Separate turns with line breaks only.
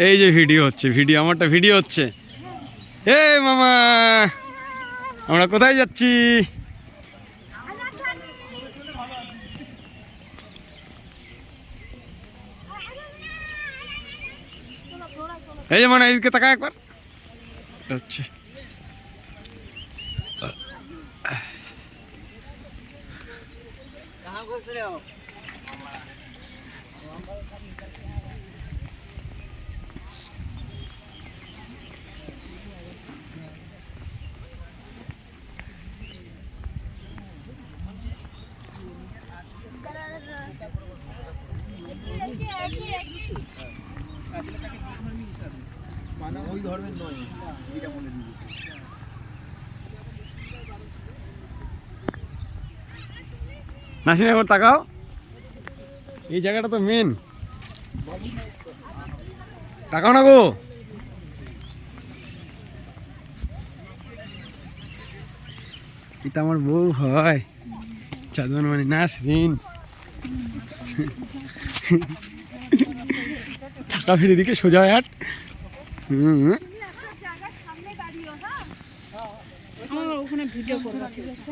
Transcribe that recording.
এই যে ভিডিও হচ্ছে, ভিডিও আমারটা ভিডিও হচ্ছে। এ মামা, আমরা কোথায় যাচ্ছি? এই যে মানে এইদিকে তাকা একবার। আচ্ছা নাসিন একবার তাকাও, এই জায়গাটা তো মেন, তাকাও না গো। এটা আমার বউ হয়, চাঁদমান মানে নাসরিন। টাকা ফিরে দিকে সোজা হাট।
ওখানে ভিডিও করবো, ঠিক আছে?